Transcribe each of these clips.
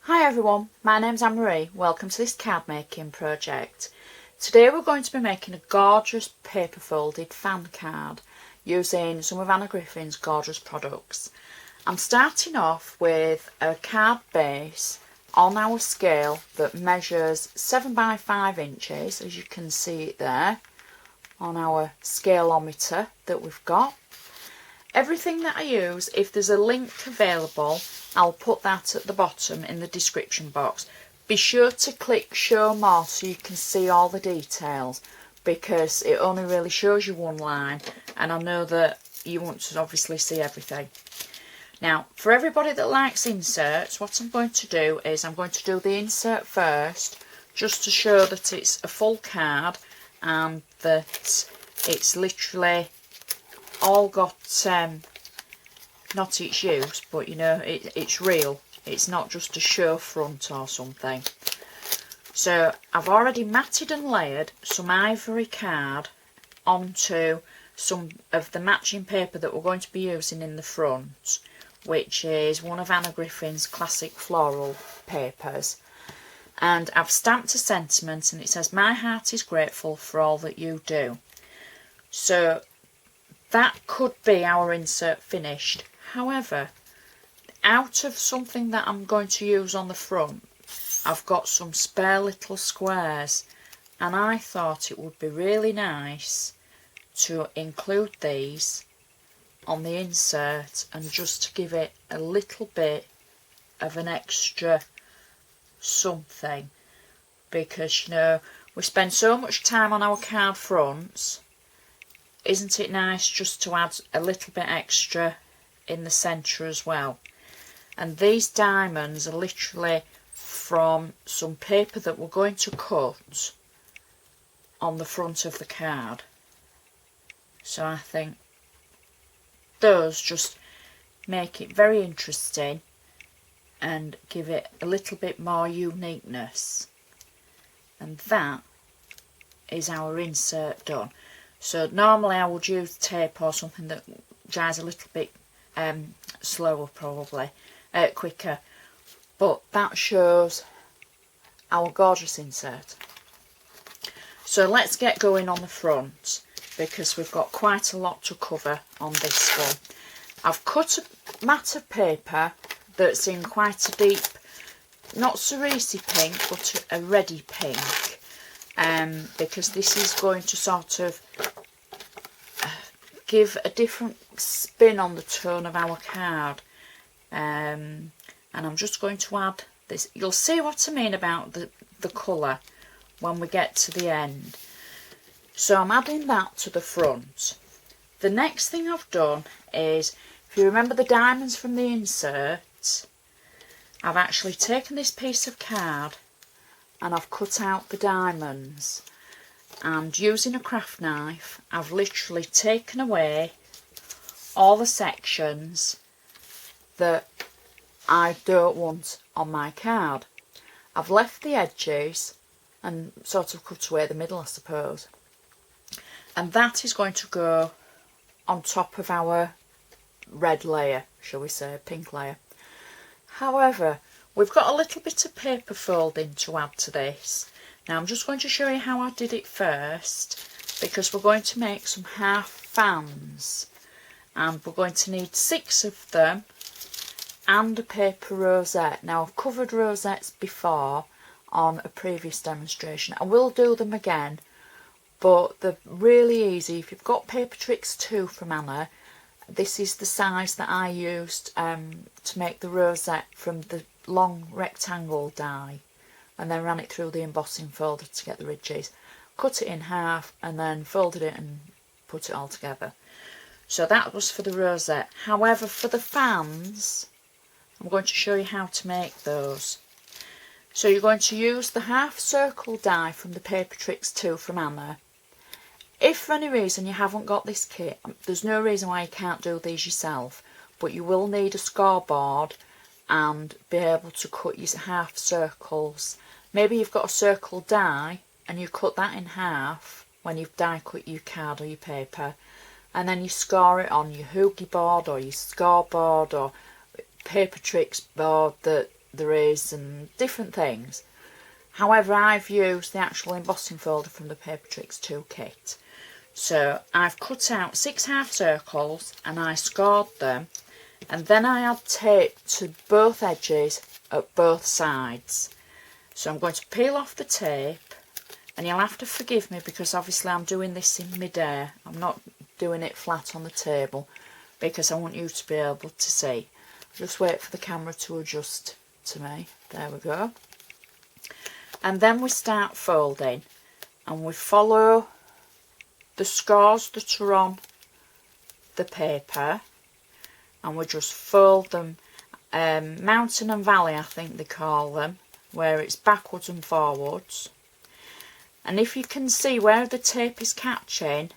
Hi everyone, my name's Anna Marie. Welcome to this card making project. Today we're going to be making a gorgeous paper folded fan card using some of Anna Griffin's gorgeous products. I'm starting off with a card base on our scale that measures 7 by 5 inches, as you can see it there on our scaleometer that we've got. Everything that I use, if there's a link available, I'll put that at the bottom in the description box. Be sure to click show more so you can see all the details, because it only really shows you one line and I know that you want to obviously see everything. Now, for everybody that likes inserts, what I'm going to do is I'm going to do the insert first, just to show that it's a full card and that it's literally all got not its use, but you know, it's real. It's not just a show front or something. So I've already matted and layered some ivory card onto some of the matching paper that we're going to be using in the front, which is one of Anna Griffin's classic floral papers. And I've stamped a sentiment and it says, "My heart is grateful for all that you do." So that could be our insert finished. However, out of something that I'm going to use on the front, I've got some spare little squares, and I thought it would be really nice to include these on the insert and just to give it a little bit of an extra something, because you know, we spend so much time on our card fronts. Isn't it nice just to add a little bit extra in the centre as well? And these diamonds are literally from some paper that we're going to cut on the front of the card. So I think those just make it very interesting and give it a little bit more uniqueness. And that is our insert done. So normally I would use tape or something that dries a little bit slower, probably quicker, but that shows our gorgeous insert. So let's get going on the front, because we've got quite a lot to cover on this one. I've cut a mat of paper that's in quite a deep, not cerise pink, but a reddy pink, because this is going to sort of give a different spin on the tone of our card. And I'm just going to add this. You'll see what I mean about the colour when we get to the end. So I'm adding that to the front. The next thing I've done is, if you remember the diamonds from the insert, I've actually taken this piece of card and I've cut out the diamonds, and using a craft knife I've literally taken away all the sections that I don't want on my card. I've left the edges and sort of cut away the middle, I suppose, and that is going to go on top of our red layer, shall we say, pink layer. However, we've got a little bit of paper folding to add to this. Now I'm just going to show you how I did it first, because we're going to make some half fans and we're going to need 6 of them and a paper rosette. Now I've covered rosettes before on a previous demonstration. I will do them again, but they're really easy. If you've got Paper Tricks 2 from Anna, this is the size that I used to make the rosette from the long rectangle die, and then ran it through the embossing folder to get the ridges. Cut it in half and then folded it and put it all together. So that was for the rosette. However, for the fans, I'm going to show you how to make those. So you're going to use the half circle die from the Paper Tricks 2 from Anna. If for any reason you haven't got this kit, there's no reason why you can't do these yourself, but you will need a scoreboard and be able to cut your half circles. Maybe you've got a circle die and you cut that in half when you've die cut your card or your paper, and then you score it on your hoogie board or your scoreboard or Paper Tricks board that there is and different things. However, I've used the actual embossing folder from the Paper Tricks 2 kit. So I've cut out 6 half circles and I scored them, and then I add tape to both edges at both sides. So I'm going to peel off the tape, and you'll have to forgive me because obviously I'm doing this in mid-air. I'm not doing it flat on the table because I want you to be able to see. Just wait for the camera to adjust to me. There we go. And then we start folding, and we follow the scores that are on the paper, and we just fold them mountain and valley, I think they call them, where it's backwards and forwards. And if you can see where the tape is catching,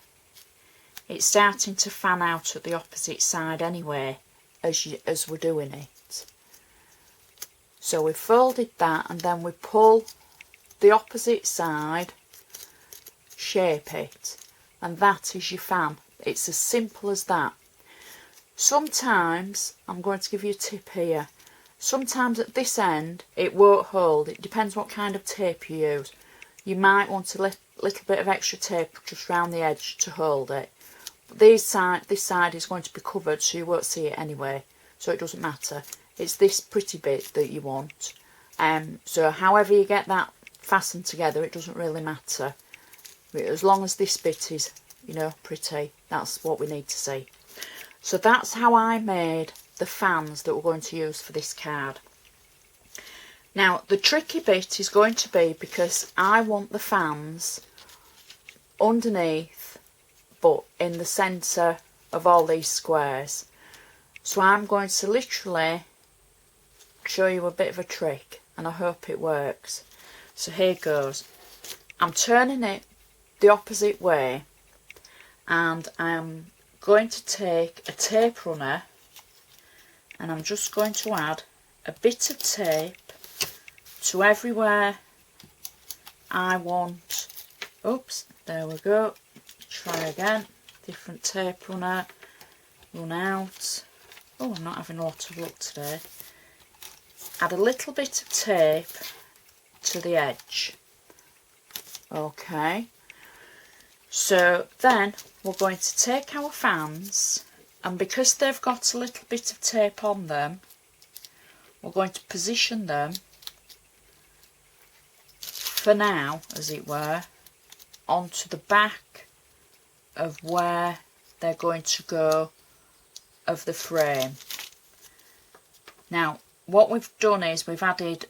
it's starting to fan out at the opposite side anyway as we're doing it. So we folded that, and then we pull the opposite side, shape it, and that is your fan. It's as simple as that. Sometimes, I'm going to give you a tip here, sometimes at this end it won't hold. It depends what kind of tape you use. You might want a little bit of extra tape just round the edge to hold it. But this side is going to be covered, so you won't see it anyway, so it doesn't matter. It's this pretty bit that you want. So however you get that fastened together, it doesn't really matter. As long as this bit is, you know, pretty, that's what we need to see. So that's how I made the fans that we're going to use for this card. Now the tricky bit is going to be, because I want the fans underneath but in the centre of all these squares. So I'm going to literally show you a bit of a trick, and I hope it works. So here goes. I'm turning it the opposite way, and I'm going to take a tape runner, and I'm just going to add a bit of tape to everywhere I want. Oops, there we go. Try again. Different tape runner. Run out. Oh, I'm not having a lot of luck today. Add a little bit of tape to the edge. Okay. So then we're going to take our fans, and because they've got a little bit of tape on them, we're going to position them for now, as it were, onto the back of where they're going to go of the frame. Now what we've done is we've added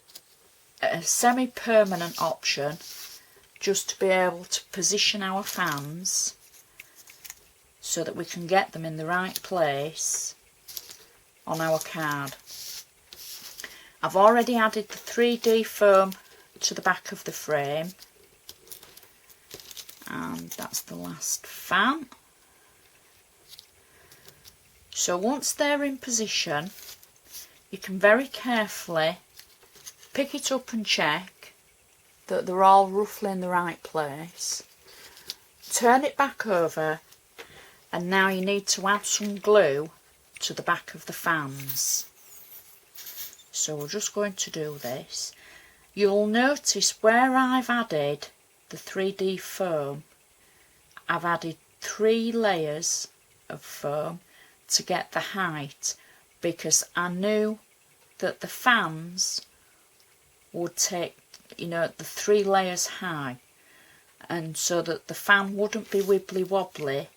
a semi-permanent option just to be able to position our fans so that we can get them in the right place on our card. I've already added the 3D foam to the back of the frame, and that's the last fan. So once they're in position, you can very carefully pick it up and check that they're all roughly in the right place. Turn it back over, and now you need to add some glue to the back of the fans. So we're just going to do this. You'll notice where I've added the 3D foam, I've added 3 layers of foam to get the height, because I knew that the fans would take, you know, the 3 layers high, and so that the fan wouldn't be wibbly wobbly,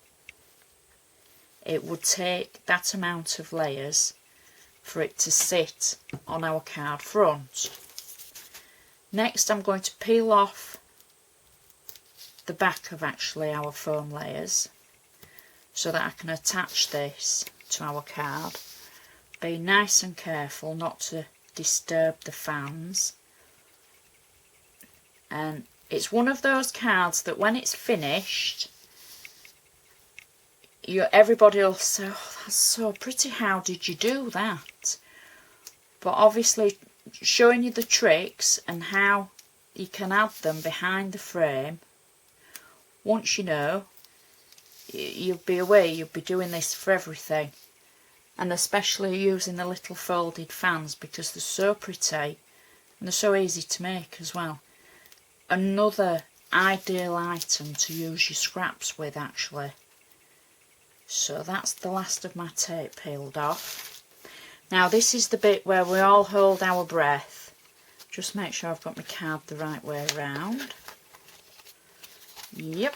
it would take that amount of layers for it to sit on our card front. Next I'm going to peel off the back of actually our foam layers so that I can attach this to our card. Be nice and careful not to disturb the fans. And it's one of those cards that when it's finished, everybody will say, oh, that's so pretty, how did you do that? But obviously showing you the tricks and how you can add them behind the frame, once you know, you'll be away, you'll be doing this for everything. and especially using the little folded fans because they're so pretty and they're so easy to make as well. Another ideal item to use your scraps with actually. So that's the last of my tape peeled off. Now this is the bit where we all hold our breath. Just make sure I've got my card the right way around. Yep.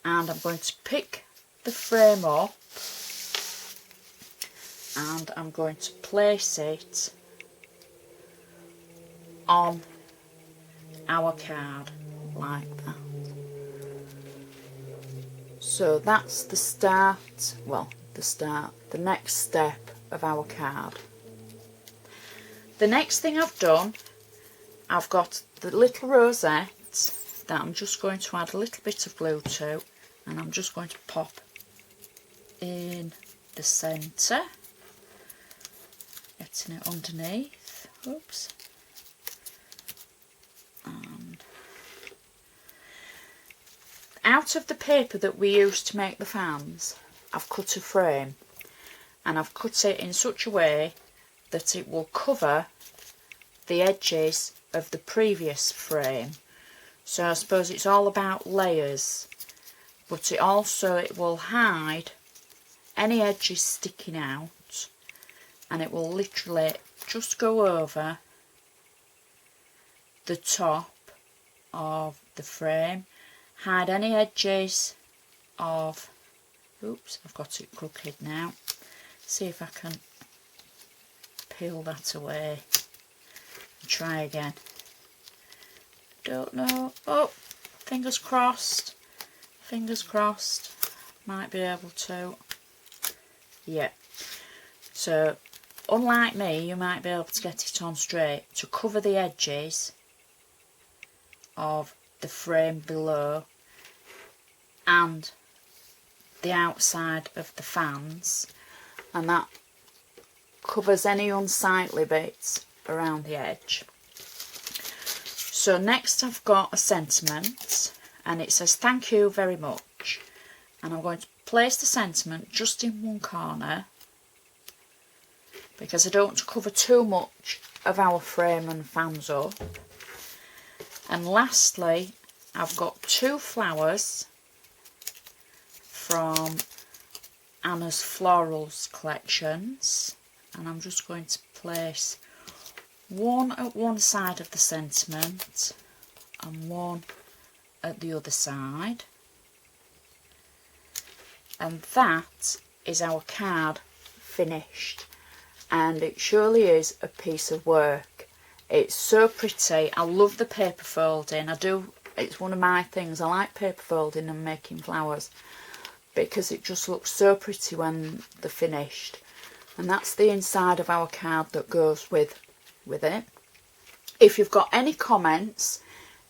And I'm going to pick the frame up and I'm going to place it on our card like that. So that's the start, well, the next step of our card. The next thing I've done, I've got the little rosette that I'm just going to add a little bit of glue to, and I'm just going to pop in the centre, getting it underneath. Oops. And out of the paper that we use to make the fans, I've cut a frame, and I've cut it in such a way that it will cover the edges of the previous frame. So I suppose it's all about layers, but it will hide any edges sticking out, and it will literally just go over the top of the frame, hide any edges of, oops, I've got it crooked now, see if I can peel that away and try again. Don't know. Oh, fingers crossed, might be able to. Yeah, so unlike me, you might be able to get it on straight to cover the edges of the frame below and the outside of the fans, and that covers any unsightly bits around the edge. So next I've got a sentiment, and it says thank you very much, and I'm going to place the sentiment just in one corner because I don't want to cover too much of our frame and fans up. And lastly, I've got two flowers from Anna's Florals collections, and I'm just going to place one at one side of the sentiment and one at the other side, and that is our card finished, and it surely is a piece of work. It's so pretty. I love the paper folding. It's one of my things. I like paper folding and making flowers because it just looks so pretty when they're finished. And that's the inside of our card that goes with it. If you've got any comments,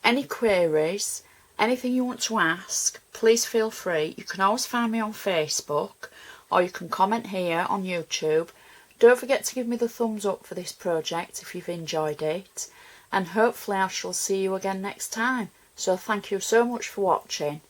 any queries, anything you want to ask, please feel free. You can always find me on Facebook, or you can comment here on YouTube. Don't forget to give me the thumbs up for this project if you've enjoyed it, and hopefully I shall see you again next time. So thank you so much for watching.